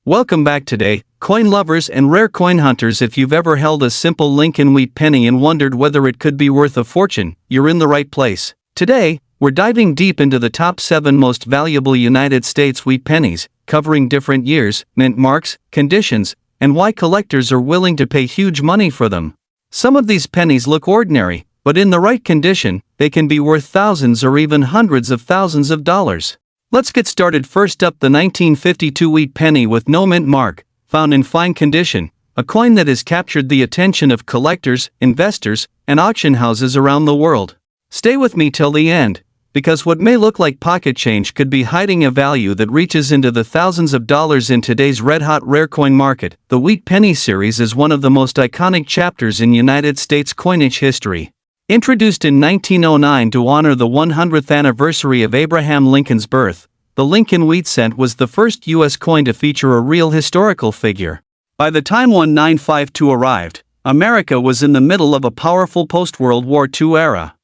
Welcome back today, coin lovers and rare coin hunters. If you've ever held a simple Lincoln wheat penny and wondered whether it could be worth a fortune, you're in the right place. Today, we're diving deep into the top 7 most valuable United States wheat pennies, covering different years, mint marks, conditions, and why collectors are willing to pay huge money for them. Some of these pennies look ordinary, but in the right condition, they can be worth thousands or even hundreds of thousands of dollars. Let's get started. First up, the 1952 wheat penny with no mint mark, found in fine condition, a coin that has captured the attention of collectors, investors, and auction houses around the world. Stay with me till the end, because what may look like pocket change could be hiding a value that reaches into the thousands of dollars in today's red-hot rare coin market. The wheat penny series is one of the most iconic chapters in United States coinage history. Introduced in 1909 to honor the 100th anniversary of Abraham Lincoln's birth, the Lincoln wheat cent was the first U.S. coin to feature a real historical figure. By the time 1952 arrived, America was in the middle of a powerful post-World War II era.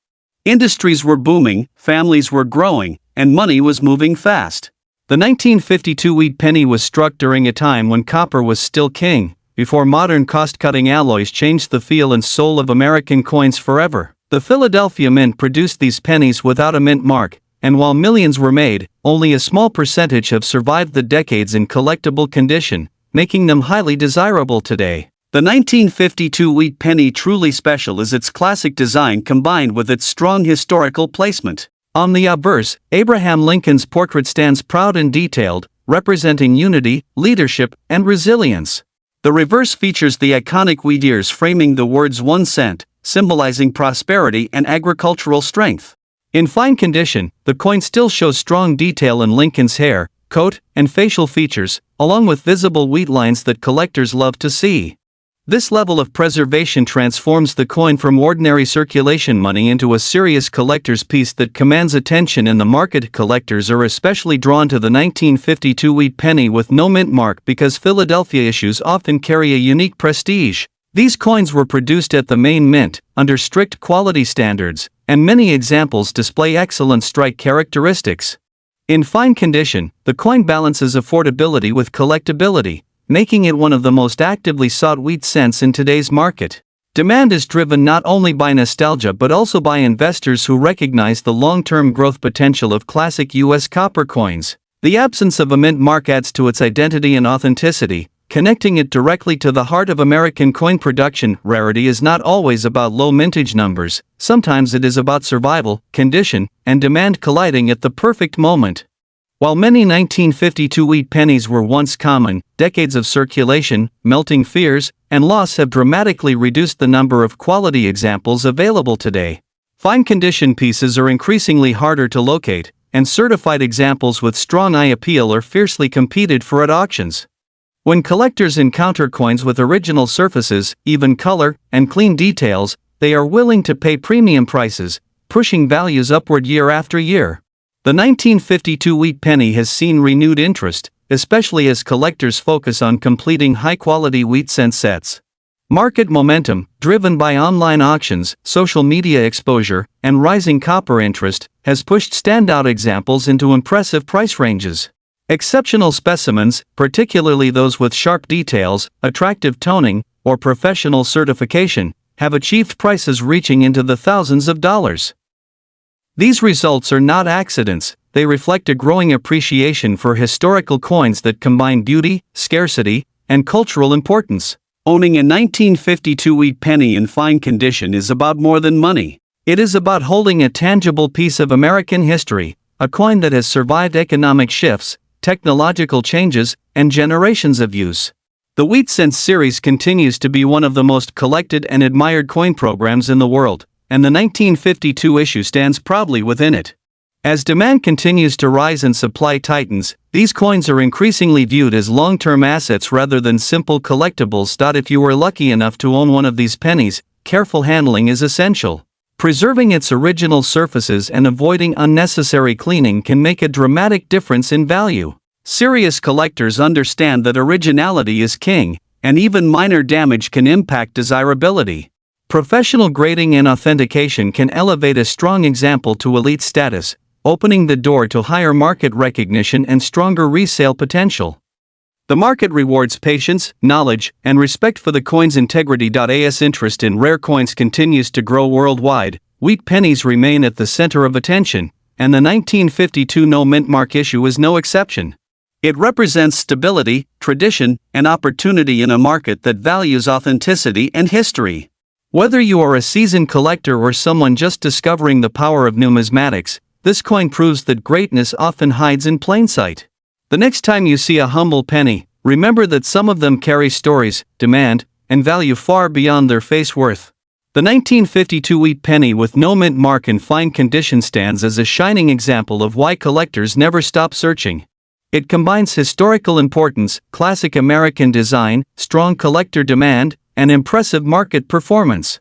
Industries were booming, families were growing, and money was moving fast. The 1952 wheat penny was struck during a time when copper was still king, before modern cost-cutting alloys changed the feel and soul of American coins forever. The Philadelphia Mint produced these pennies without a mint mark, and while millions were made, only a small percentage have survived the decades in collectible condition, making them highly desirable today. The 1952 wheat penny truly special is its classic design combined with its strong historical placement. On the obverse, Abraham Lincoln's portrait stands proud and detailed, representing unity, leadership, and resilience. The reverse features the iconic wheat ears framing the words 1 cent, symbolizing prosperity and agricultural strength. In fine condition, the coin still shows strong detail in Lincoln's hair, coat, and facial features, along with visible wheat lines that collectors love to see. This level of preservation transforms the coin from ordinary circulation money into a serious collector's piece that commands attention in the market. Collectors are especially drawn to the 1952 wheat penny with no mint mark because Philadelphia issues often carry a unique prestige. These coins were produced at the Main Mint, under strict quality standards, and many examples display excellent strike characteristics. In fine condition, the coin balances affordability with collectability, making it one of the most actively sought wheat cents in today's market. Demand is driven not only by nostalgia but also by investors who recognize the long-term growth potential of classic U.S. copper coins. The absence of a mint mark adds to its identity and authenticity, connecting it directly to the heart of American coin production. Rarity is not always about low mintage numbers, sometimes it is about survival, condition, and demand colliding at the perfect moment. While many 1952 wheat pennies were once common, decades of circulation, melting fears, and loss have dramatically reduced the number of quality examples available today. Fine condition pieces are increasingly harder to locate, and certified examples with strong eye appeal are fiercely competed for at auctions. When collectors encounter coins with original surfaces, even color, and clean details, they are willing to pay premium prices, pushing values upward year after year. The 1952 wheat penny has seen renewed interest, especially as collectors focus on completing high-quality wheat cent sets. Market momentum, driven by online auctions, social media exposure, and rising copper interest, has pushed standout examples into impressive price ranges. Exceptional specimens, particularly those with sharp details, attractive toning, or professional certification, have achieved prices reaching into the thousands of dollars. These results are not accidents, they reflect a growing appreciation for historical coins that combine beauty, scarcity, and cultural importance. Owning a 1952 wheat penny in fine condition is about more than money. It is about holding a tangible piece of American history, a coin that has survived economic shifts, technological changes, and generations of use. The Wheat Cents series continues to be one of the most collected and admired coin programs in the world, and the 1952 issue stands proudly within it. As demand continues to rise and supply tightens, these coins are increasingly viewed as long-term assets rather than simple collectibles. If you were lucky enough to own one of these pennies, careful handling is essential. Preserving its original surfaces and avoiding unnecessary cleaning can make a dramatic difference in value. Serious collectors understand that originality is king, and even minor damage can impact desirability. Professional grading and authentication can elevate a strong example to elite status, opening the door to higher market recognition and stronger resale potential. The market rewards patience, knowledge, and respect for the coin's integrity. As interest in rare coins continues to grow worldwide, wheat pennies remain at the center of attention, and the 1952 no-mint mark issue is no exception. It represents stability, tradition, and opportunity in a market that values authenticity and history. Whether you are a seasoned collector or someone just discovering the power of numismatics, this coin proves that greatness often hides in plain sight. The next time you see a humble penny, remember that some of them carry stories, demand, and value far beyond their face worth. The 1952 wheat penny with no mint mark in fine condition stands as a shining example of why collectors never stop searching. It combines historical importance, classic American design, strong collector demand, and impressive market performance.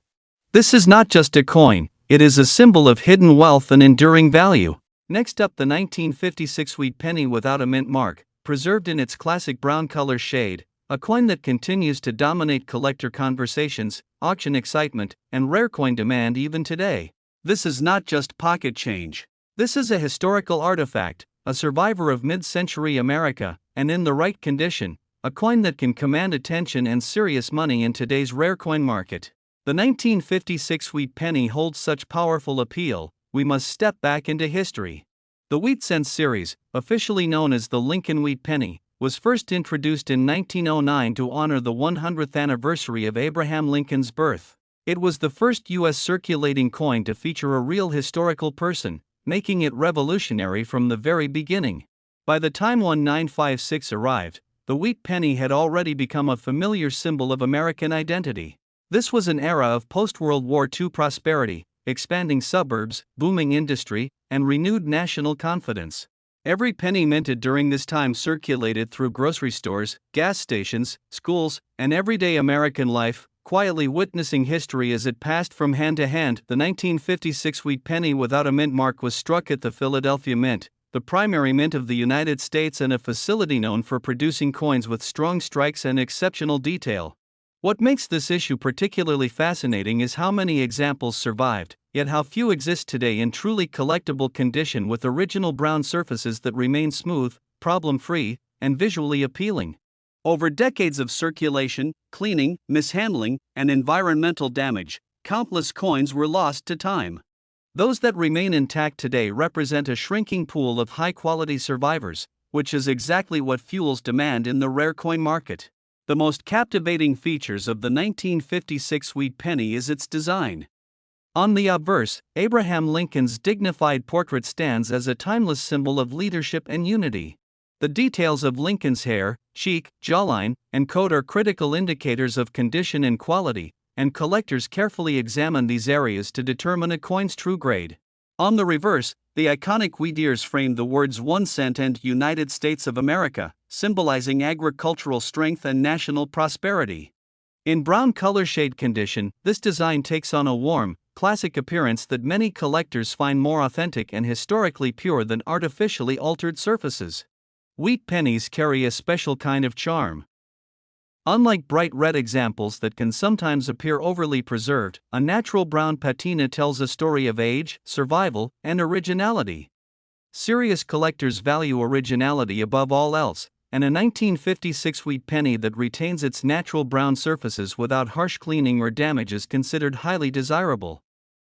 This is not just a coin, it is a symbol of hidden wealth and enduring value. Next up, the 1956 wheat penny without a mint mark, preserved in its classic brown color shade, a coin that continues to dominate collector conversations, auction excitement, and rare coin demand even today. This is not just pocket change. This is a historical artifact, a survivor of mid-century America, and in the right condition, a coin that can command attention and serious money in today's rare coin market. The 1956 wheat penny holds such powerful appeal, we must step back into history. The Wheat Cents series, officially known as the Lincoln Wheat Penny, was first introduced in 1909 to honor the 100th anniversary of Abraham Lincoln's birth. It was the first U.S. circulating coin to feature a real historical person, making it revolutionary from the very beginning. By the time 1956 arrived, the wheat penny had already become a familiar symbol of American identity. This was an era of post-World War II prosperity, expanding suburbs, booming industry, and renewed national confidence. Every penny minted during this time circulated through grocery stores, gas stations, schools, and everyday American life, quietly witnessing history as it passed from hand to hand. The 1956 wheat penny without a mint mark was struck at the Philadelphia Mint, the primary mint of the United States and a facility known for producing coins with strong strikes and exceptional detail. What makes this issue particularly fascinating is how many examples survived, yet how few exist today in truly collectible condition with original brown surfaces that remain smooth, problem-free, and visually appealing. Over decades of circulation, cleaning, mishandling, and environmental damage, countless coins were lost to time. Those that remain intact today represent a shrinking pool of high-quality survivors, which is exactly what fuels demand in the rare coin market. The most captivating features of the 1956 wheat penny is its design. On the obverse, Abraham Lincoln's dignified portrait stands as a timeless symbol of leadership and unity. The details of Lincoln's hair, cheek, jawline, and coat are critical indicators of condition and quality, and collectors carefully examine these areas to determine a coin's true grade. On the reverse, the iconic wheat ears frame the words 1 cent and United States of America, symbolizing agricultural strength and national prosperity. In brown color shade condition, this design takes on a warm, classic appearance that many collectors find more authentic and historically pure than artificially altered surfaces. Wheat pennies carry a special kind of charm. Unlike bright red examples that can sometimes appear overly preserved, a natural brown patina tells a story of age, survival, and originality. Serious collectors value originality above all else, and a 1956 wheat penny that retains its natural brown surfaces without harsh cleaning or damage is considered highly desirable.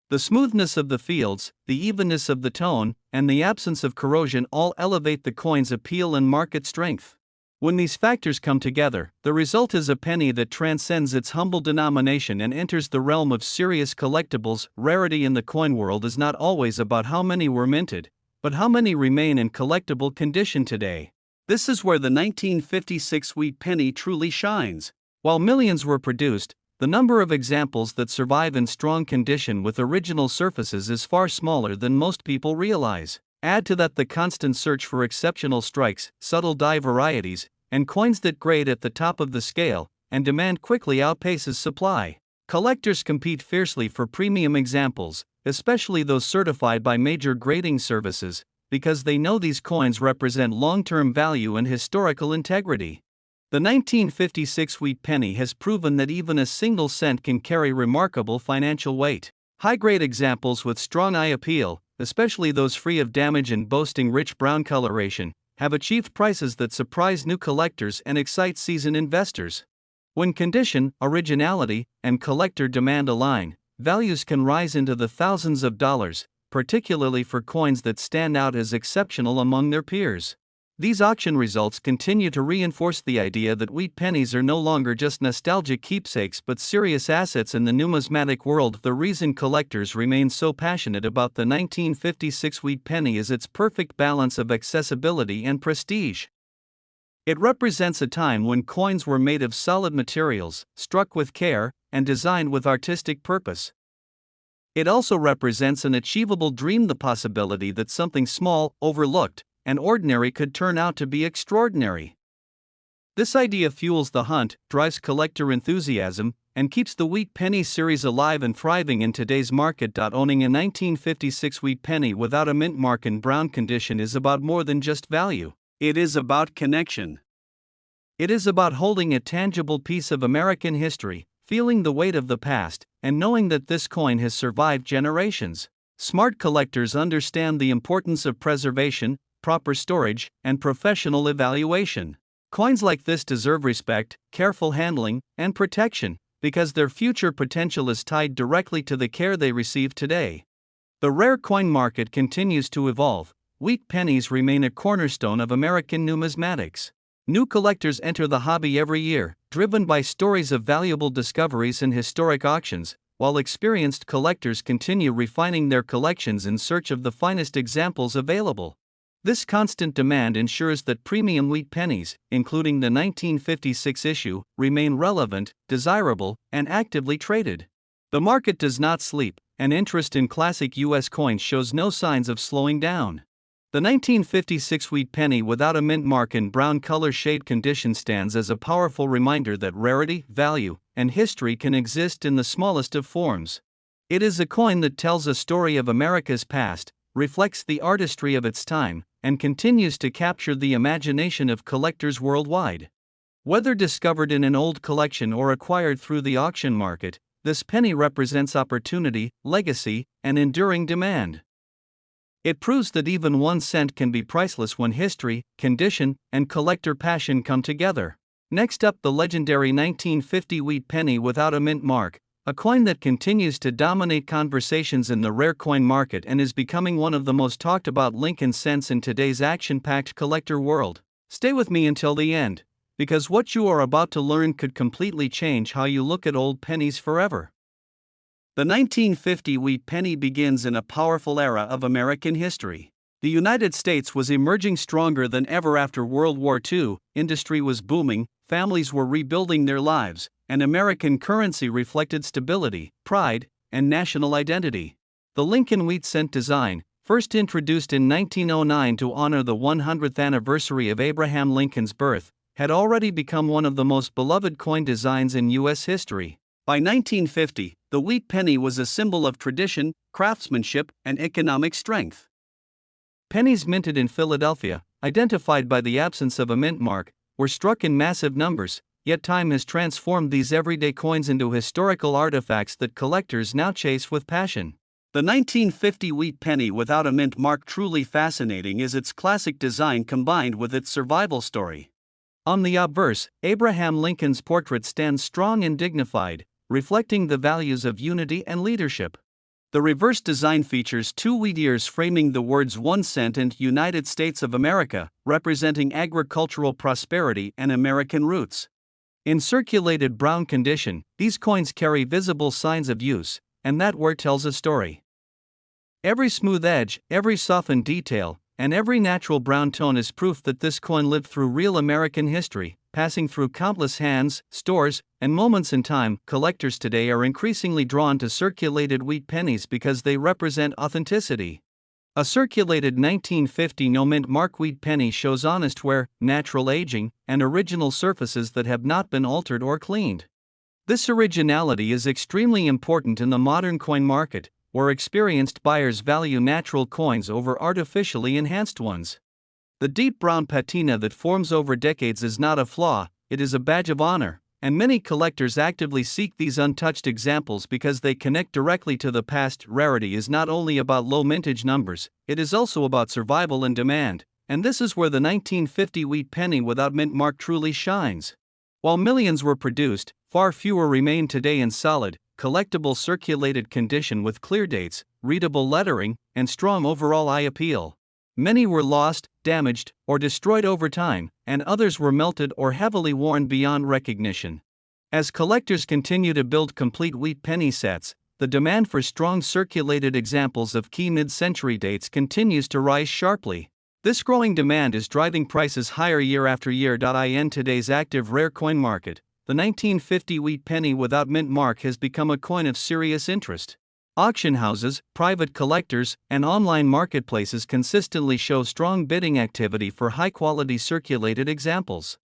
The smoothness of the fields, the evenness of the tone, and the absence of corrosion all elevate the coin's appeal and market strength. When these factors come together, the result is a penny that transcends its humble denomination and enters the realm of serious collectibles. Rarity in the coin world is not always about how many were minted, but how many remain in collectible condition today. This is where the 1956 wheat penny truly shines. While millions were produced, the number of examples that survive in strong condition with original surfaces is far smaller than most people realize. Add to that the constant search for exceptional strikes, subtle die varieties, and coins that grade at the top of the scale, and demand quickly outpaces supply. Collectors compete fiercely for premium examples, especially those certified by major grading services, because they know these coins represent long-term value and historical integrity. The 1956 wheat penny has proven that even a single cent can carry remarkable financial weight. High-grade examples with strong eye appeal, especially those free of damage and boasting rich brown coloration, have achieved prices that surprise new collectors and excite seasoned investors. When condition, originality, and collector demand align, values can rise into the thousands of dollars, particularly for coins that stand out as exceptional among their peers. These auction results continue to reinforce the idea that wheat pennies are no longer just nostalgic keepsakes but serious assets in the numismatic world. The reason collectors remain so passionate about the 1956 wheat penny is its perfect balance of accessibility and prestige. It represents a time when coins were made of solid materials, struck with care, and designed with artistic purpose. It also represents an achievable dream, the possibility that something small, overlooked, and ordinary could turn out to be extraordinary. This idea fuels the hunt, drives collector enthusiasm, and keeps the wheat penny series alive and thriving in today's market. Owning a 1956 wheat penny without a mint mark in brown condition is about more than just value. It is about connection. It is about holding a tangible piece of American history, feeling the weight of the past, and knowing that this coin has survived generations. Smart collectors understand the importance of preservation, proper storage, and professional evaluation. Coins like this deserve respect, careful handling, and protection, because their future potential is tied directly to the care they receive today. The rare coin market continues to evolve. Wheat pennies remain a cornerstone of American numismatics. New collectors enter the hobby every year, driven by stories of valuable discoveries and historic auctions, while experienced collectors continue refining their collections in search of the finest examples available. This constant demand ensures that premium wheat pennies, including the 1956 issue, remain relevant, desirable, and actively traded. The market does not sleep, and interest in classic U.S. coins shows no signs of slowing down. The 1956 wheat penny without a mint mark in brown color shade condition stands as a powerful reminder that rarity, value, and history can exist in the smallest of forms. It is a coin that tells a story of America's past, reflects the artistry of its time, and continues to capture the imagination of collectors worldwide. Whether discovered in an old collection or acquired through the auction market, this penny represents opportunity, legacy, and enduring demand. It proves that even 1 cent can be priceless when history, condition, and collector passion come together. Next up, the legendary 1950 wheat penny without a mint mark, a coin that continues to dominate conversations in the rare coin market and is becoming one of the most talked about Lincoln cents in today's action-packed collector world. Stay with me until the end, because what you are about to learn could completely change how you look at old pennies forever. The 1950 wheat penny begins in a powerful era of American history. The United States was emerging stronger than ever after World War II, industry was booming, families were rebuilding their lives, and American currency reflected stability, pride, and national identity. The Lincoln wheat cent design, first introduced in 1909 to honor the 100th anniversary of Abraham Lincoln's birth, had already become one of the most beloved coin designs in U.S. history. By 1950, the wheat penny was a symbol of tradition, craftsmanship, and economic strength. Pennies minted in Philadelphia, identified by the absence of a mint mark, were struck in massive numbers, yet time has transformed these everyday coins into historical artifacts that collectors now chase with passion. The 1950 wheat penny without a mint mark, truly fascinating is its classic design combined with its survival story. On the obverse, Abraham Lincoln's portrait stands strong and dignified, reflecting the values of unity and leadership. The reverse design features 2 wheat ears framing the words 1 cent and United States of America, representing agricultural prosperity and American roots. In circulated brown condition, these coins carry visible signs of use, and that word tells a story. Every smooth edge, every softened detail, and every natural brown tone is proof that this coin lived through real American history, passing through countless hands, stores, and moments in time. Collectors today are increasingly drawn to circulated wheat pennies because they represent authenticity. A circulated 1950 no-mint mark wheat penny shows honest wear, natural aging, and original surfaces that have not been altered or cleaned. This originality is extremely important in the modern coin market, where experienced buyers value natural coins over artificially enhanced ones. The deep brown patina that forms over decades is not a flaw, it is a badge of honor, and many collectors actively seek these untouched examples because they connect directly to the past. Rarity is not only about low mintage numbers, it is also about survival and demand, and this is where the 1950 wheat penny without mint mark truly shines. While millions were produced, far fewer remain today in solid, collectible circulated condition with clear dates, readable lettering, and strong overall eye appeal. Many were lost, damaged, or destroyed over time, and others were melted or heavily worn beyond recognition. As collectors continue to build complete wheat penny sets, the demand for strong circulated examples of key mid-century dates continues to rise sharply. This growing demand is driving prices higher year after year. In today's active rare coin market, the 1950 wheat penny without mint mark has become a coin of serious interest. Auction houses, private collectors, and online marketplaces consistently show strong bidding activity for high-quality circulated examples.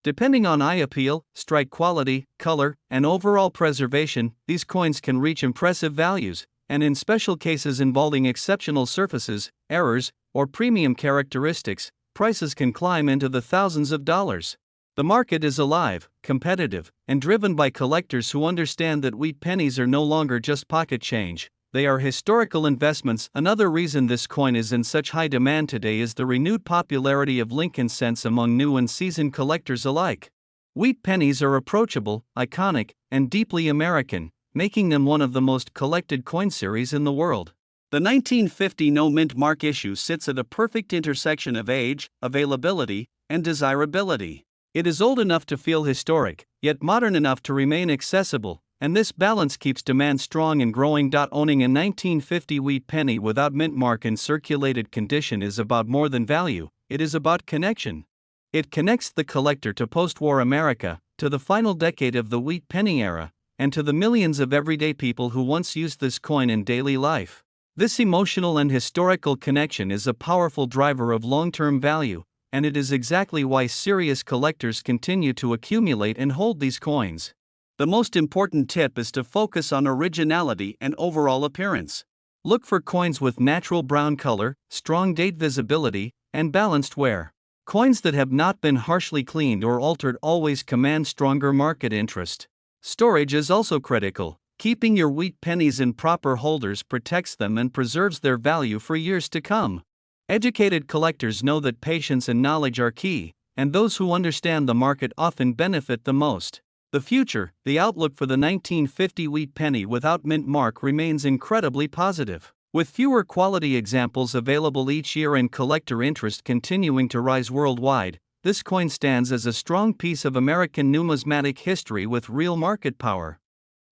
Depending on eye appeal, strike quality, color, and overall preservation, these coins can reach impressive values, and in special cases involving exceptional surfaces, errors, or premium characteristics, prices can climb into the thousands of dollars. The market is alive, competitive, and driven by collectors who understand that wheat pennies are no longer just pocket change, they are historical investments. Another reason this coin is in such high demand today is the renewed popularity of Lincoln cents among new and seasoned collectors alike. Wheat pennies are approachable, iconic, and deeply American, making them one of the most collected coin series in the world. The 1950 no mint mark issue sits at a perfect intersection of age, availability, and desirability. It is old enough to feel historic, yet modern enough to remain accessible, and this balance keeps demand strong and growing. Owning a 1950 wheat penny without mint mark in circulated condition is about more than value, it is about connection. It connects the collector to post-war America, to the final decade of the wheat penny era, and to the millions of everyday people who once used this coin in daily life. This emotional and historical connection is a powerful driver of long-term value, and it is exactly why serious collectors continue to accumulate and hold these coins. The most important tip is to focus on originality and overall appearance. Look for coins with natural brown color, strong date visibility, and balanced wear. Coins that have not been harshly cleaned or altered always command stronger market interest. Storage is also critical. Keeping your wheat pennies in proper holders protects them and preserves their value for years to come. Educated collectors know that patience and knowledge are key, and those who understand the market often benefit the most. The future, the outlook for the 1950 wheat penny without mint mark remains incredibly positive. With fewer quality examples available each year and collector interest continuing to rise worldwide, this coin stands as a strong piece of American numismatic history with real market power.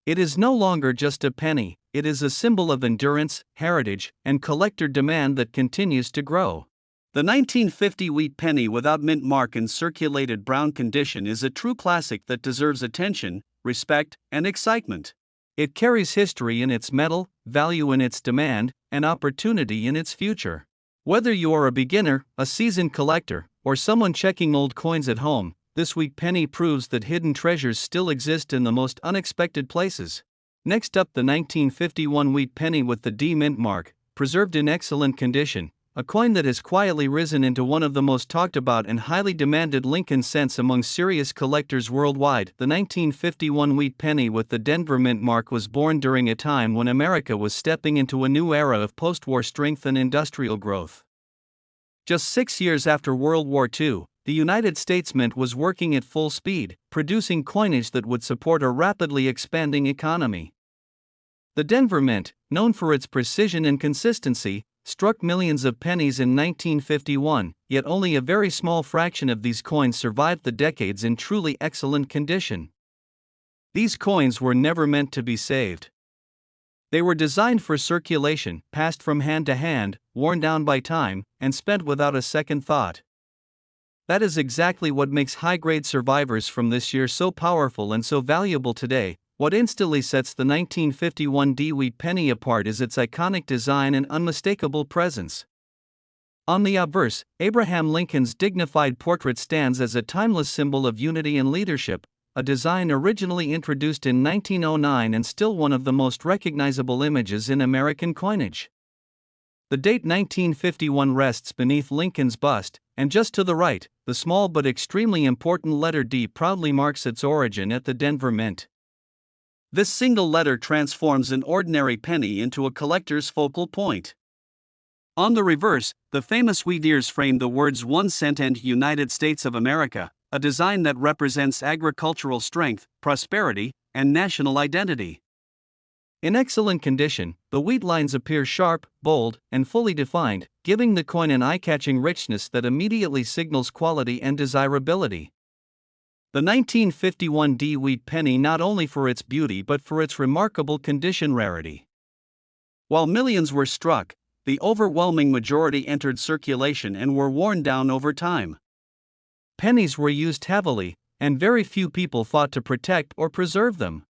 It is no longer just a penny, it is a symbol of endurance, heritage, and collector demand that continues to grow. The 1950 wheat penny without mint mark in circulated brown condition is a true classic that deserves attention, respect, and excitement. It carries history in its metal, value in its demand, and opportunity in its future. Whether you are a beginner, a seasoned collector, or someone checking old coins at home, this wheat penny proves that hidden treasures still exist in the most unexpected places. Next up, the 1951 wheat penny with the D mint mark, preserved in excellent condition, a coin that has quietly risen into one of the most talked about and highly demanded Lincoln cents among serious collectors worldwide. The 1951 wheat penny with the Denver mint mark was born during a time when America was stepping into a new era of post-war strength and industrial growth. Just 6 years after World War II, the United States Mint was working at full speed, producing coinage that would support a rapidly expanding economy. The Denver Mint, known for its precision and consistency, struck millions of pennies in 1951, yet only a very small fraction of these coins survived the decades in truly excellent condition. These coins were never meant to be saved. They were designed for circulation, passed from hand to hand, worn down by time, and spent without a second thought. That is exactly what makes high-grade survivors from this year so powerful and so valuable today. What instantly sets the 1951 D wheat penny apart is its iconic design and unmistakable presence. On the obverse, Abraham Lincoln's dignified portrait stands as a timeless symbol of unity and leadership, a design originally introduced in 1909 and still one of the most recognizable images in American coinage. The date 1951 rests beneath Lincoln's bust, and just to the right, the small but extremely important letter D proudly marks its origin at the Denver Mint. This single letter transforms an ordinary penny into a collector's focal point. On the reverse, the famous wheat ears frame the words 1 cent and United States of America, a design that represents agricultural strength, prosperity, and national identity. In excellent condition, the wheat lines appear sharp, bold, and fully defined, giving the coin an eye-catching richness that immediately signals quality and desirability. The 1951 D wheat penny not only for its beauty but for its remarkable condition rarity. While millions were struck, the overwhelming majority entered circulation and were worn down over time. Pennies were used heavily, and very few people fought to protect or preserve them.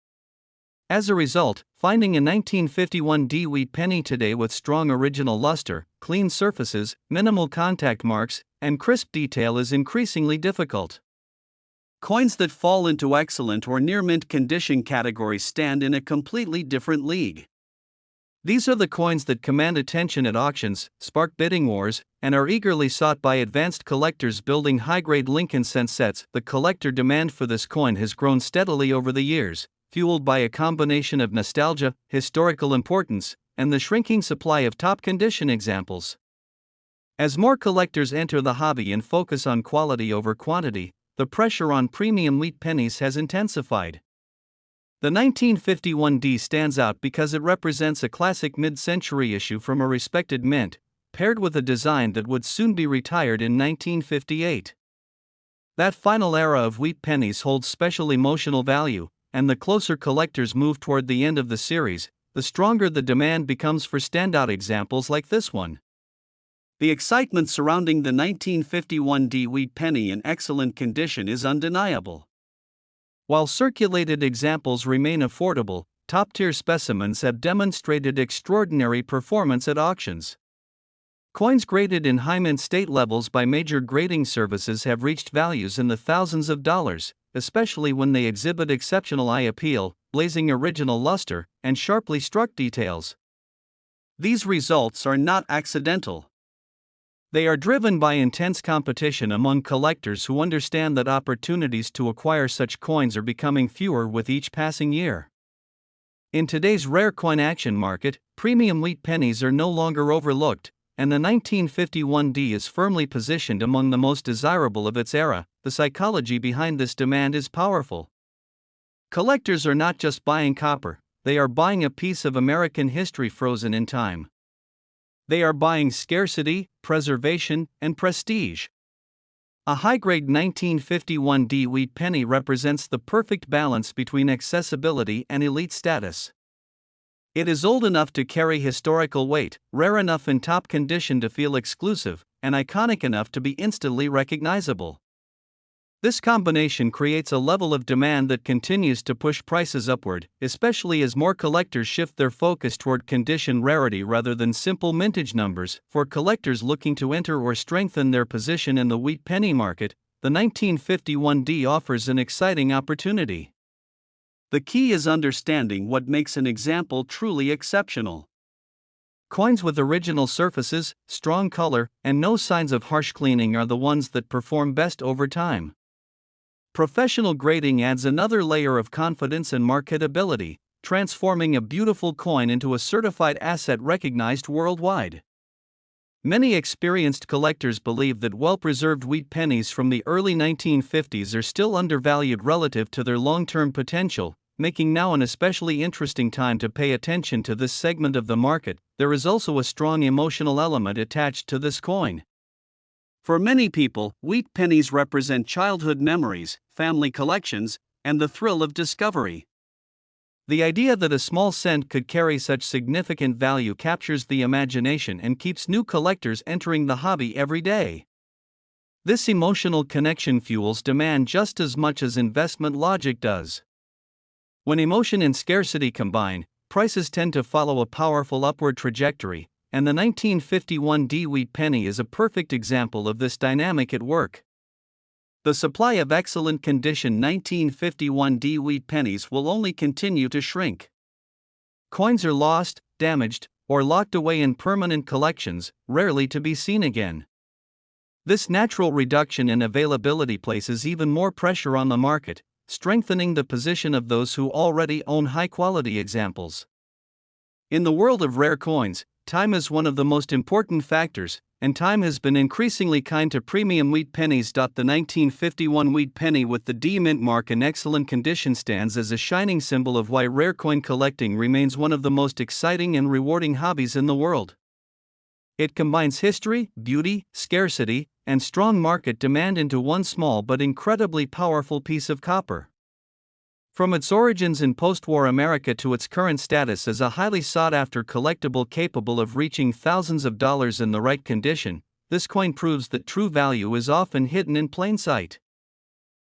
As a result, finding a 1951 D wheat penny today with strong original luster, clean surfaces, minimal contact marks, and crisp detail is increasingly difficult. Coins that fall into excellent or near mint condition categories stand in a completely different league. These are the coins that command attention at auctions, spark bidding wars, and are eagerly sought by advanced collectors building high-grade Lincoln cent sets. The collector demand for this coin has grown steadily over the years, fueled by a combination of nostalgia, historical importance, and the shrinking supply of top-condition examples. As more collectors enter the hobby and focus on quality over quantity, the pressure on premium wheat pennies has intensified. The 1951 D stands out because it represents a classic mid-century issue from a respected mint, paired with a design that would soon be retired in 1958. That final era of wheat pennies holds special emotional value, and the closer collectors move toward the end of the series, the stronger the demand becomes for standout examples like this one. The excitement surrounding the 1951 D wheat penny in excellent condition is undeniable. While circulated examples remain affordable, top-tier specimens have demonstrated extraordinary performance at auctions. Coins graded in high mint state levels by major grading services have reached values in the thousands of dollars, especially when they exhibit exceptional eye appeal, blazing original luster, and sharply struck details. These results are not accidental. They are driven by intense competition among collectors who understand that opportunities to acquire such coins are becoming fewer with each passing year. In today's rare coin action market, premium wheat pennies are no longer overlooked, and the 1951 D is firmly positioned among the most desirable of its era. The psychology behind this demand is powerful. Collectors are not just buying copper, they are buying a piece of American history frozen in time. They are buying scarcity, preservation, and prestige. A high-grade 1951 D wheat penny represents the perfect balance between accessibility and elite status. It is old enough to carry historical weight, rare enough in top condition to feel exclusive, and iconic enough to be instantly recognizable. This combination creates a level of demand that continues to push prices upward, especially as more collectors shift their focus toward condition rarity rather than simple mintage numbers. For collectors looking to enter or strengthen their position in the wheat penny market, the 1951 D offers an exciting opportunity. The key is understanding what makes an example truly exceptional. Coins with original surfaces, strong color, and no signs of harsh cleaning are the ones that perform best over time. Professional grading adds another layer of confidence and marketability, transforming a beautiful coin into a certified asset recognized worldwide. Many experienced collectors believe that well-preserved wheat pennies from the early 1950s are still undervalued relative to their long-term potential, making now an especially interesting time to pay attention to this segment of the market. There is also a strong emotional element attached to this coin. For many people, wheat pennies represent childhood memories, family collections, and the thrill of discovery. The idea that a small cent could carry such significant value captures the imagination and keeps new collectors entering the hobby every day. This emotional connection fuels demand just as much as investment logic does. When emotion and scarcity combine, prices tend to follow a powerful upward trajectory, and the 1951 D wheat penny is a perfect example of this dynamic at work. The supply of excellent condition 1951 D wheat pennies will only continue to shrink. Coins are lost, damaged, or locked away in permanent collections, rarely to be seen again. This natural reduction in availability places even more pressure on the market, strengthening the position of those who already own high-quality examples. In the world of rare coins, time is one of the most important factors, and time has been increasingly kind to premium wheat pennies. The 1951 wheat penny with the D mint mark in excellent condition stands as a shining symbol of why rare coin collecting remains one of the most exciting and rewarding hobbies in the world. It combines history, beauty, scarcity, and strong market demand into one small but incredibly powerful piece of copper. From its origins in post-war America to its current status as a highly sought-after collectible capable of reaching thousands of dollars in the right condition, this coin proves that true value is often hidden in plain sight.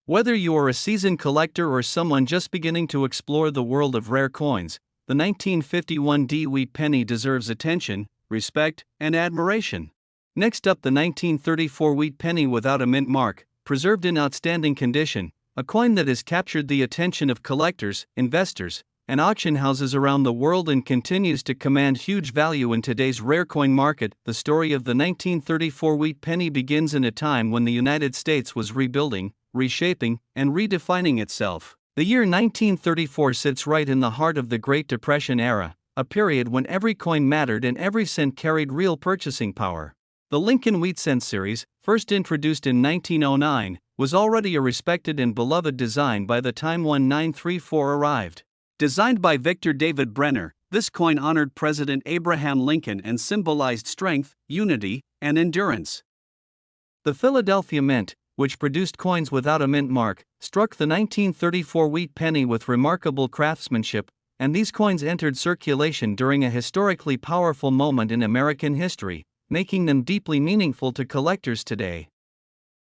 Whether you are a seasoned collector or someone just beginning to explore the world of rare coins, the 1951 D wheat penny deserves attention, respect, and admiration. Next up, the 1934 wheat penny without a mint mark, preserved in outstanding condition, a coin that has captured the attention of collectors, investors, and auction houses around the world and continues to command huge value in today's rare coin market. The story of the 1934 wheat penny begins in a time when the United States was rebuilding, reshaping, and redefining itself. The year 1934 sits right in the heart of the Great Depression era, a period when every coin mattered and every cent carried real purchasing power. The Lincoln Wheat Cent series, first introduced in 1909, was already a respected and beloved design by the time 1934 arrived. Designed by Victor David Brenner, this coin honored President Abraham Lincoln and symbolized strength, unity, and endurance. The Philadelphia Mint, which produced coins without a mint mark, struck the 1934 wheat penny with remarkable craftsmanship, and these coins entered circulation during a historically powerful moment in American history, making them deeply meaningful to collectors today.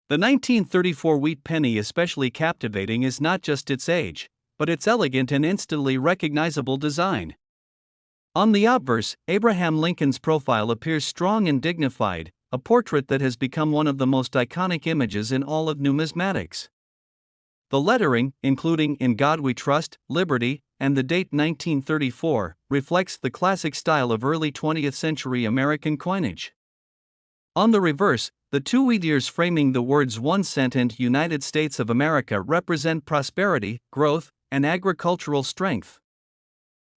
The 1934 wheat penny especially captivating is not just its age, but its elegant and instantly recognizable design. On the obverse, Abraham Lincoln's profile appears strong and dignified, a portrait that has become one of the most iconic images in all of numismatics. The lettering, including "In God We Trust," "Liberty," and the date 1934, reflects the classic style of early 20th century American coinage. On the reverse, the two wheat ears framing the words 1 cent and United States of America represent prosperity, growth, and agricultural strength.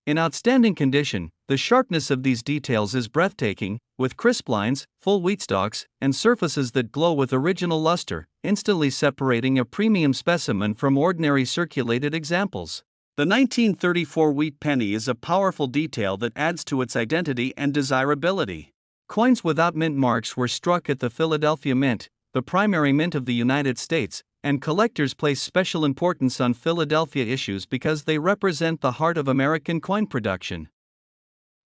In outstanding condition, the sharpness of these details is breathtaking, with crisp lines, full wheat stalks, and surfaces that glow with original luster, instantly separating a premium specimen from ordinary circulated examples. The 1934 wheat penny is a powerful detail that adds to its identity and desirability. Coins without mint marks were struck at the Philadelphia Mint, the primary mint of the United States, and collectors place special importance on Philadelphia issues because they represent the heart of American coin production.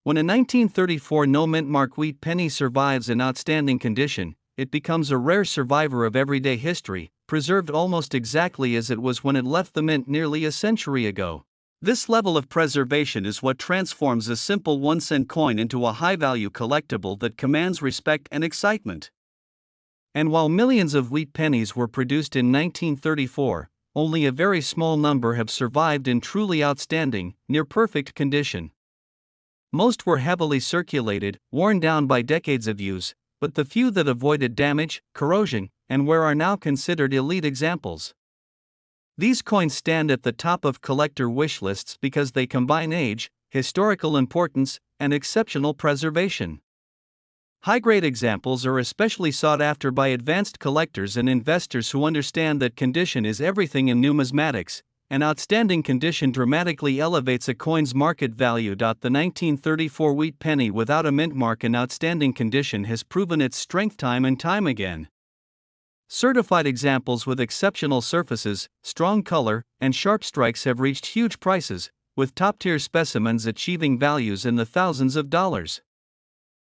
When a 1934 no mint mark wheat penny survives in outstanding condition, it becomes a rare survivor of everyday history, preserved almost exactly as it was when it left the mint nearly a century ago. This level of preservation is what transforms a simple 1-cent coin into a high-value collectible that commands respect and excitement. And while millions of wheat pennies were produced in 1934, only a very small number have survived in truly outstanding, near-perfect condition. Most were heavily circulated, worn down by decades of use, but the few that avoided damage, corrosion, and wear are now considered elite examples. These coins stand at the top of collector wish lists because they combine age, historical importance, and exceptional preservation. High-grade examples are especially sought after by advanced collectors and investors who understand that condition is everything in numismatics, and outstanding condition dramatically elevates a coin's market value. The 1934 wheat penny without a mint mark in outstanding condition has proven its strength time and time again. Certified examples with exceptional surfaces, strong color, and sharp strikes have reached huge prices, with top-tier specimens achieving values in the thousands of dollars.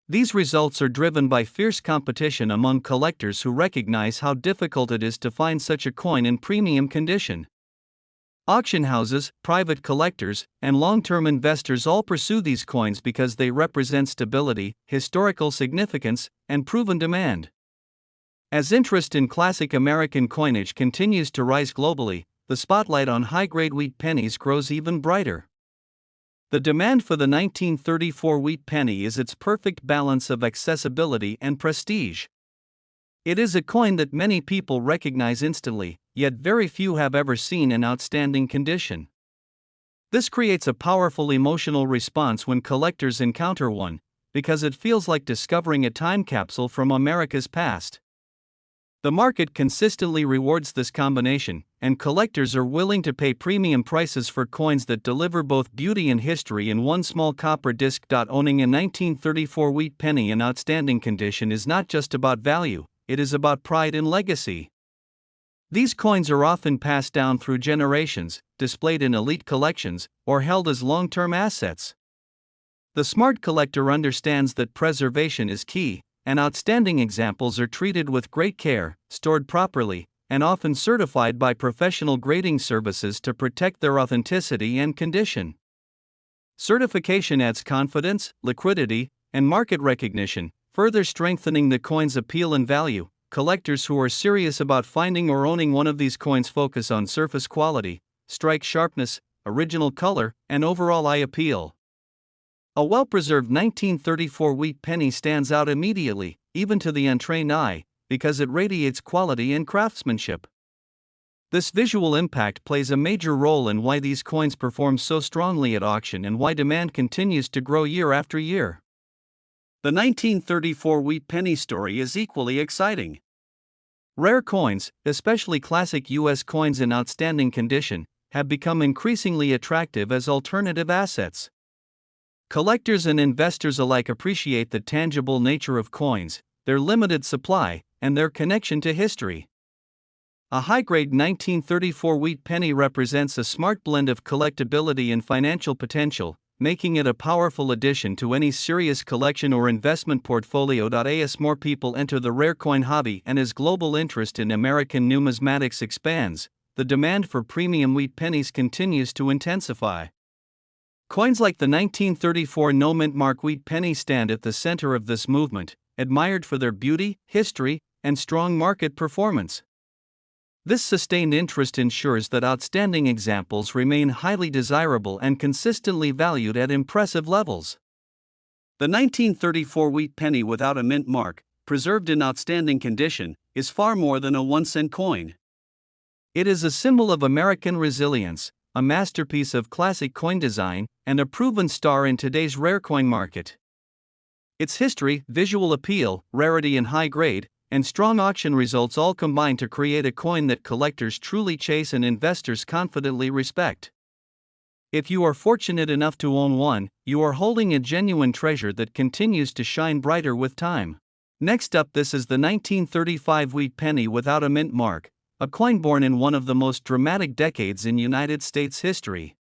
These results are driven by fierce competition among collectors who recognize how difficult it is to find such a coin in premium condition. Auction houses, private collectors, and long-term investors all pursue these coins because they represent stability, historical significance, and proven demand. As interest in classic American coinage continues to rise globally, the spotlight on high-grade wheat pennies grows even brighter. The demand for the 1934 wheat penny is its perfect balance of accessibility and prestige. It is a coin that many people recognize instantly, yet very few have ever seen in outstanding condition. This creates a powerful emotional response when collectors encounter one, because it feels like discovering a time capsule from America's past. The market consistently rewards this combination, and collectors are willing to pay premium prices for coins that deliver both beauty and history in one small copper disc. Owning a 1934 wheat penny in outstanding condition is not just about value, it is about pride and legacy. These coins are often passed down through generations, displayed in elite collections, or held as long-term assets. The smart collector understands that preservation is key, and outstanding examples are treated with great care, stored properly, and often certified by professional grading services to protect their authenticity and condition. Certification adds confidence, liquidity, and market recognition, further strengthening the coin's appeal and value. Collectors who are serious about finding or owning one of these coins focus on surface quality, strike sharpness, original color, and overall eye appeal. A well-preserved 1934 wheat penny stands out immediately, even to the untrained eye, because it radiates quality and craftsmanship. This visual impact plays a major role in why these coins perform so strongly at auction and why demand continues to grow year after year. The 1934 wheat penny story is equally exciting. Rare coins, especially classic U.S. coins in outstanding condition, have become increasingly attractive as alternative assets. Collectors and investors alike appreciate the tangible nature of coins, their limited supply, and their connection to history. A high-grade 1934 wheat penny represents a smart blend of collectability and financial potential, making it a powerful addition to any serious collection or investment portfolio. As more people enter the rare coin hobby and as global interest in American numismatics expands, the demand for premium wheat pennies continues to intensify. Coins like the 1934 no-mint mark wheat penny stand at the center of this movement, admired for their beauty, history, and strong market performance. This sustained interest ensures that outstanding examples remain highly desirable and consistently valued at impressive levels. The 1934 wheat penny without a mint mark, preserved in outstanding condition, is far more than a 1-cent coin. It is a symbol of American resilience, a masterpiece of classic coin design, and a proven star in today's rare coin market. Its history, visual appeal, rarity and high grade, and strong auction results all combine to create a coin that collectors truly chase and investors confidently respect. If you are fortunate enough to own one, you are holding a genuine treasure that continues to shine brighter with time. Next up, this is the 1935 wheat penny without a mint mark, a coin born in one of the most dramatic decades in United States history.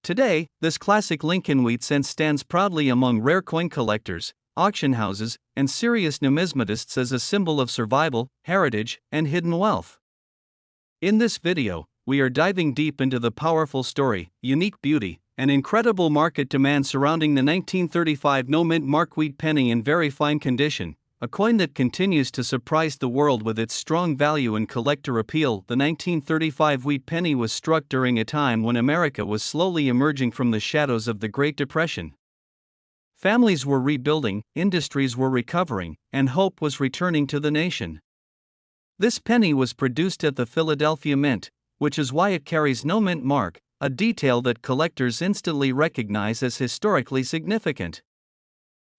Today, this classic Lincoln wheat cent stands proudly among rare coin collectors, auction houses, and serious numismatists as a symbol of survival, heritage, and hidden wealth. In this video, we are diving deep into the powerful story, unique beauty, and incredible market demand surrounding the 1935 no-mint mark wheat penny in very fine condition, a coin that continues to surprise the world with its strong value and collector appeal. The 1935 wheat penny was struck during a time when America was slowly emerging from the shadows of the Great Depression. Families were rebuilding, industries were recovering, and hope was returning to the nation. This penny was produced at the Philadelphia Mint, which is why it carries no mint mark, a detail that collectors instantly recognize as historically significant.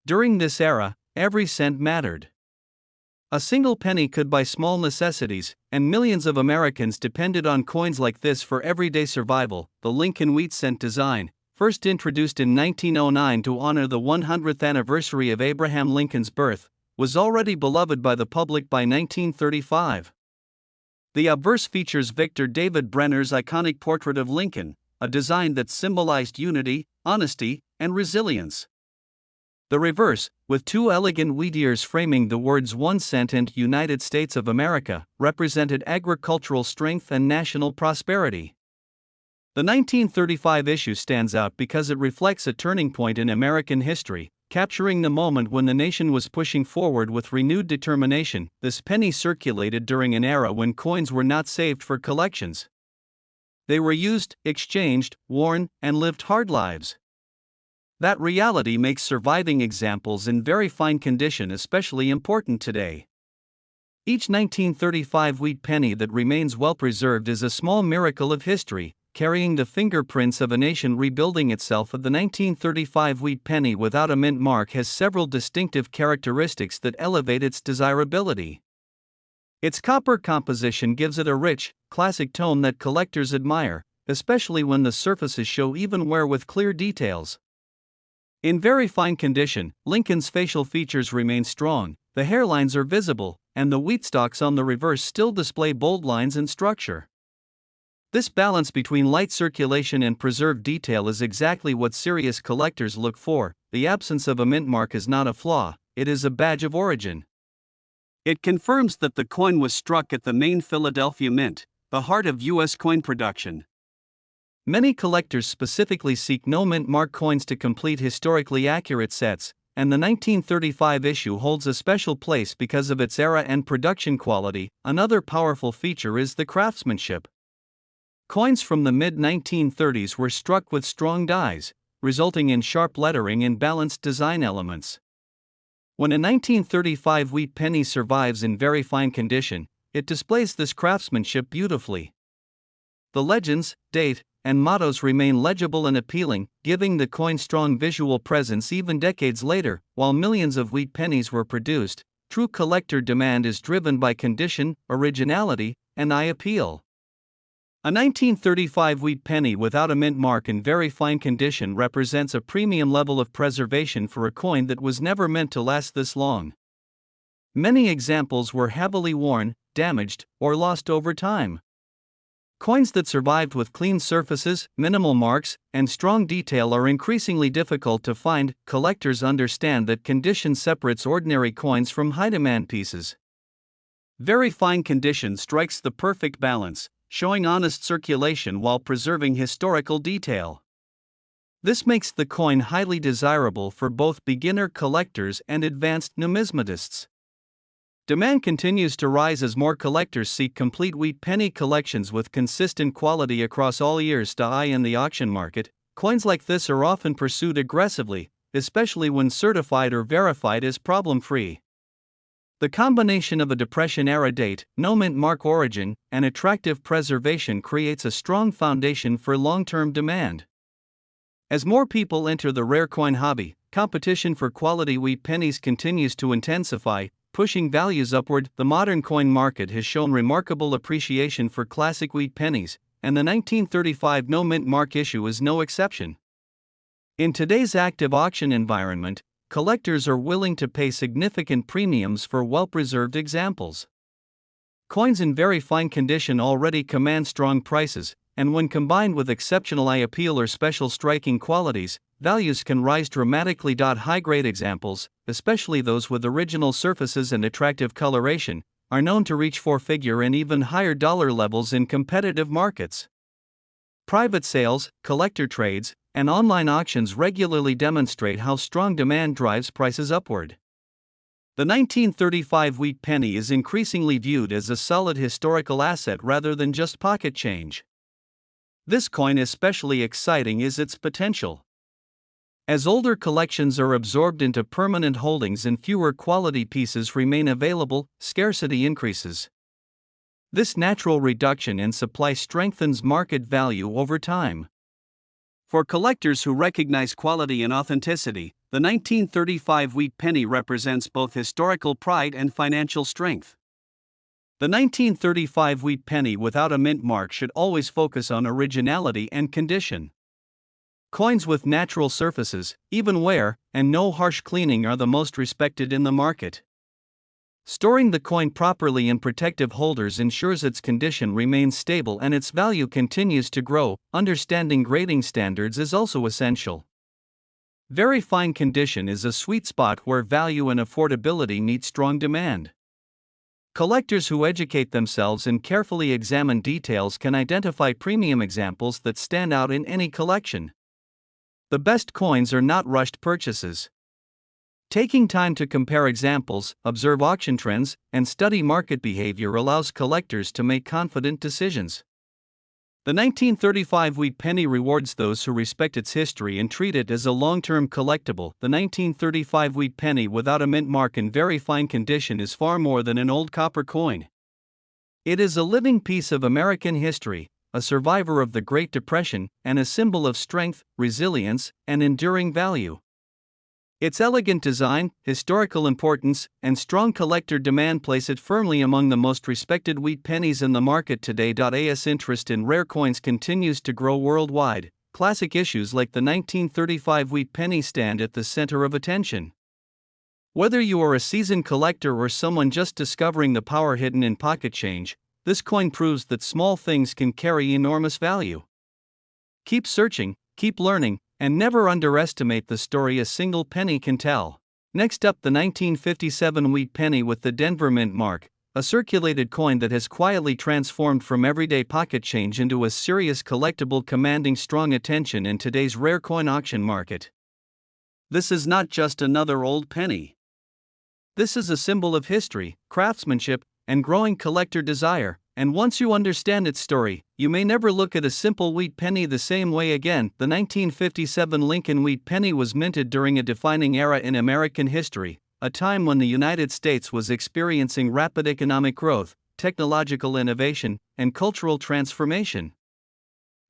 During this era, every cent mattered. A single penny could buy small necessities, and millions of Americans depended on coins like this for everyday survival. The Lincoln wheat cent design, first introduced in 1909 to honor the 100th anniversary of Abraham Lincoln's birth, was already beloved by the public by 1935. The obverse features Victor David Brenner's iconic portrait of Lincoln, a design that symbolized unity, honesty, and resilience. The reverse, with two elegant wheat ears framing the words 1 cent and United States of America, represented agricultural strength and national prosperity. The 1935 issue stands out because it reflects a turning point in American history, capturing the moment when the nation was pushing forward with renewed determination. This penny circulated during an era when coins were not saved for collections. They were used, exchanged, worn, and lived hard lives. That reality makes surviving examples in very fine condition especially important today. Each 1935 wheat penny that remains well preserved is a small miracle of history, carrying the fingerprints of a nation rebuilding itself. The 1935 wheat penny without a mint mark has several distinctive characteristics that elevate its desirability. Its copper composition gives it a rich, classic tone that collectors admire, especially when the surfaces show even wear with clear details. In very fine condition, Lincoln's facial features remain strong, the hairlines are visible, and the wheat stalks on the reverse still display bold lines and structure. This balance between light circulation and preserved detail is exactly what serious collectors look for. The absence of a mint mark is not a flaw, it is a badge of origin. It confirms that the coin was struck at the main Philadelphia Mint, the heart of U.S. coin production. Many collectors specifically seek no mint mark coins to complete historically accurate sets, and the 1935 issue holds a special place because of its era and production quality. Another powerful feature is the craftsmanship. Coins from the mid-1930s were struck with strong dies, resulting in sharp lettering and balanced design elements. When a 1935 wheat penny survives in very fine condition, it displays this craftsmanship beautifully. The legends, date, and mottos remain legible and appealing, giving the coin strong visual presence even decades later. While millions of wheat pennies were produced, true collector demand is driven by condition, originality, and eye appeal. A 1935 wheat penny without a mint mark in very fine condition represents a premium level of preservation for a coin that was never meant to last this long. Many examples were heavily worn, damaged, or lost over time. Coins that survived with clean surfaces, minimal marks, and strong detail are increasingly difficult to find. Collectors understand that condition separates ordinary coins from high-demand pieces. Very fine condition strikes the perfect balance, showing honest circulation while preserving historical detail. This makes the coin highly desirable for both beginner collectors and advanced numismatists. Demand continues to rise as more collectors seek complete wheat penny collections with consistent quality across all years. In the auction market, coins like this are often pursued aggressively, especially when certified or verified as problem-free. The combination of a Depression-era date, no mint mark origin, and attractive preservation creates a strong foundation for long-term demand. As more people enter the rare coin hobby, competition for quality wheat pennies continues to intensify, pushing values upward. The modern coin market has shown remarkable appreciation for classic wheat pennies, and the 1935 no mint mark issue is no exception. In today's active auction environment, collectors are willing to pay significant premiums for well-preserved examples. Coins in very fine condition already command strong prices, and when combined with exceptional eye appeal or special striking qualities, values can rise dramatically. High-grade examples, especially those with original surfaces and attractive coloration, are known to reach four-figure and even higher dollar levels in competitive markets. Private sales, collector trades, and online auctions regularly demonstrate how strong demand drives prices upward. The 1935 wheat penny is increasingly viewed as a solid historical asset rather than just pocket change. This coin especially exciting is its potential. As older collections are absorbed into permanent holdings and fewer quality pieces remain available, scarcity increases. This natural reduction in supply strengthens market value over time. For collectors who recognize quality and authenticity, the 1935 wheat penny represents both historical pride and financial strength. The 1935 wheat penny without a mint mark should always focus on originality and condition. Coins with natural surfaces, even wear, and no harsh cleaning are the most respected in the market. Storing the coin properly in protective holders ensures its condition remains stable and its value continues to grow. Understanding grading standards is also essential. Very fine condition is a sweet spot where value and affordability meet strong demand. Collectors who educate themselves and carefully examine details can identify premium examples that stand out in any collection. The best coins are not rushed purchases. Taking time to compare examples, observe auction trends, and study market behavior allows collectors to make confident decisions. The 1935 wheat penny rewards those who respect its history and treat it as a long-term collectible. The 1935 wheat penny without a mint mark in very fine condition is far more than an old copper coin. It is a living piece of American history, a survivor of the Great Depression, and a symbol of strength, resilience, and enduring value. Its elegant design, historical importance, and strong collector demand place it firmly among the most respected wheat pennies in the market today. As interest in rare coins continues to grow worldwide, classic issues like the 1935 wheat penny stand at the center of attention. Whether you are a seasoned collector or someone just discovering the power hidden in pocket change, this coin proves that small things can carry enormous value. Keep searching, keep learning, and never underestimate the story a single penny can tell. Next up, the 1957 wheat penny with the Denver Mint mark, a circulated coin that has quietly transformed from everyday pocket change into a serious collectible commanding strong attention in today's rare coin auction market. This is not just another old penny. This is a symbol of history, craftsmanship, and growing collector desire, and once you understand its story, you may never look at a simple wheat penny the same way again. The 1957 Lincoln wheat penny was minted during a defining era in American history, a time when the United States was experiencing rapid economic growth, technological innovation, and cultural transformation.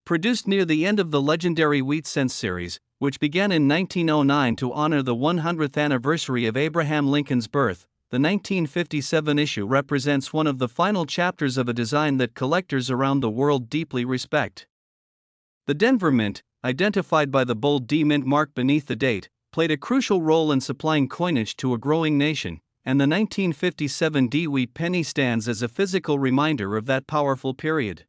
Produced near the end of the legendary Wheat Cents series, which began in 1909 to honor the 100th anniversary of Abraham Lincoln's birth, the 1957 issue represents one of the final chapters of a design that collectors around the world deeply respect. The Denver Mint, identified by the bold D Mint mark beneath the date, played a crucial role in supplying coinage to a growing nation, and the 1957 D wheat penny stands as a physical reminder of that powerful period.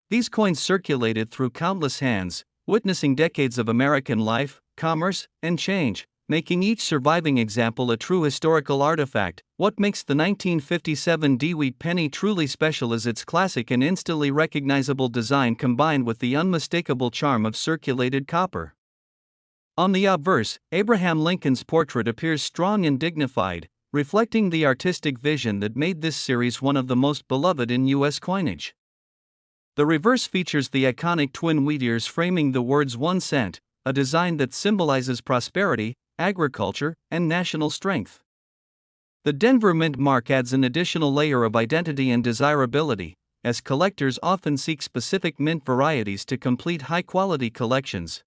These coins circulated through countless hands, witnessing decades of American life, commerce, and change, making each surviving example a true historical artifact. What makes the 1957 D wheat penny truly special is its classic and instantly recognizable design combined with the unmistakable charm of circulated copper. On the obverse, Abraham Lincoln's portrait appears strong and dignified, reflecting the artistic vision that made this series one of the most beloved in U.S. coinage. The reverse features the iconic twin wheat ears framing the words 1 cent, a design that symbolizes prosperity, agriculture, and national strength. The Denver Mint mark adds an additional layer of identity and desirability, as collectors often seek specific mint varieties to complete high-quality collections.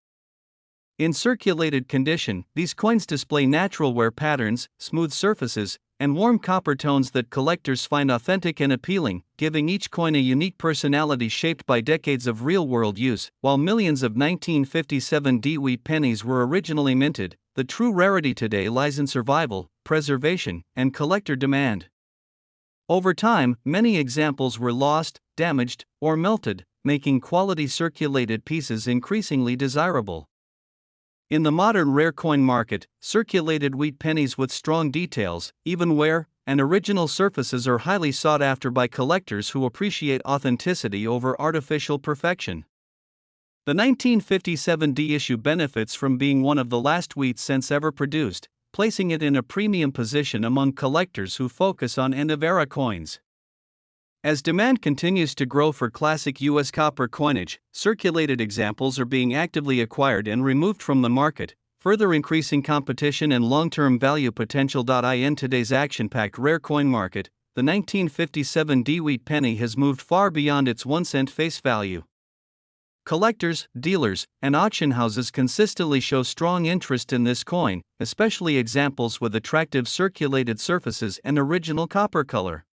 In circulated condition, these coins display natural wear patterns, smooth surfaces, and warm copper tones that collectors find authentic and appealing, giving each coin a unique personality shaped by decades of real-world use. While millions of 1957 D wheat pennies were originally minted, the true rarity today lies in survival, preservation, and collector demand. Over time, many examples were lost, damaged, or melted, making quality circulated pieces increasingly desirable. In the modern rare coin market, circulated wheat pennies with strong details, even wear, and original surfaces are highly sought after by collectors who appreciate authenticity over artificial perfection. The 1957 D issue benefits from being one of the last wheat cents ever produced, placing it in a premium position among collectors who focus on end-of-era coins. As demand continues to grow for classic U.S. copper coinage, circulated examples are being actively acquired and removed from the market, further increasing competition and long-term value potential. In today's action-packed rare coin market, the 1957 D wheat penny has moved far beyond its 1 cent face value. Collectors, dealers, and auction houses consistently show strong interest in this coin, especially examples with attractive circulated surfaces and original copper color.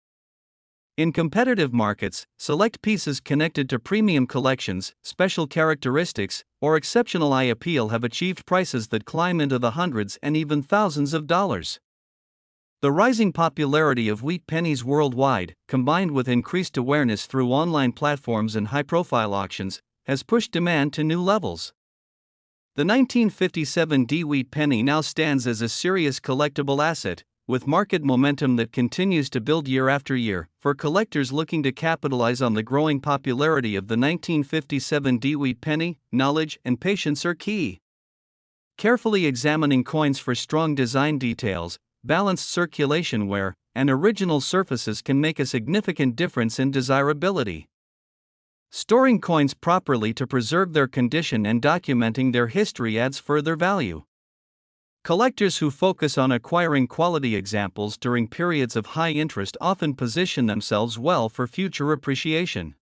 In competitive markets, select pieces connected to premium collections, special characteristics, or exceptional eye appeal have achieved prices that climb into the hundreds and even thousands of dollars. The rising popularity of wheat pennies worldwide, combined with increased awareness through online platforms and high-profile auctions, has pushed demand to new levels. The 1957 D wheat penny now stands as a serious collectible asset, with market momentum that continues to build year after year. For collectors looking to capitalize on the growing popularity of the 1957 D wheat penny, knowledge and patience are key. Carefully examining coins for strong design details, balanced circulation wear, and original surfaces can make a significant difference in desirability. Storing coins properly to preserve their condition and documenting their history adds further value. Collectors who focus on acquiring quality examples during periods of high interest often position themselves well for future appreciation.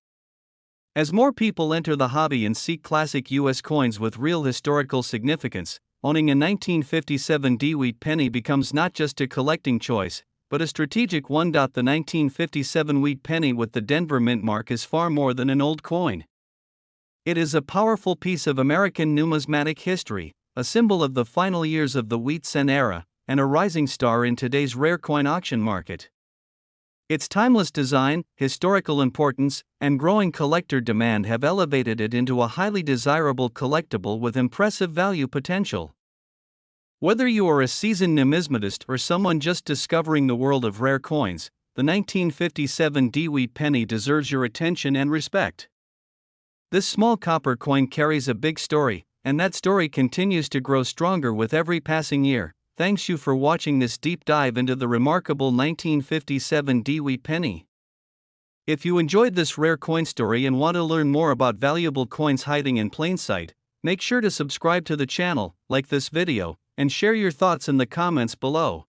As more people enter the hobby and seek classic U.S. coins with real historical significance, owning a 1957 D-Wheat penny becomes not just a collecting choice, but a strategic one. The 1957 wheat penny with the Denver Mint mark is far more than an old coin. It is a powerful piece of American numismatic history, a symbol of the final years of the wheat cent era, and a rising star in today's rare coin auction market. Its timeless design, historical importance, and growing collector demand have elevated it into a highly desirable collectible with impressive value potential. Whether you are a seasoned numismatist or someone just discovering the world of rare coins, the 1957 D-Wheat penny deserves your attention and respect. This small copper coin carries a big story, and that story continues to grow stronger with every passing year. Thanks you for watching this deep dive into the remarkable 1957 D-Wheat penny. If you enjoyed this rare coin story and want to learn more about valuable coins hiding in plain sight, make sure to subscribe to the channel, like this video, and share your thoughts in the comments below.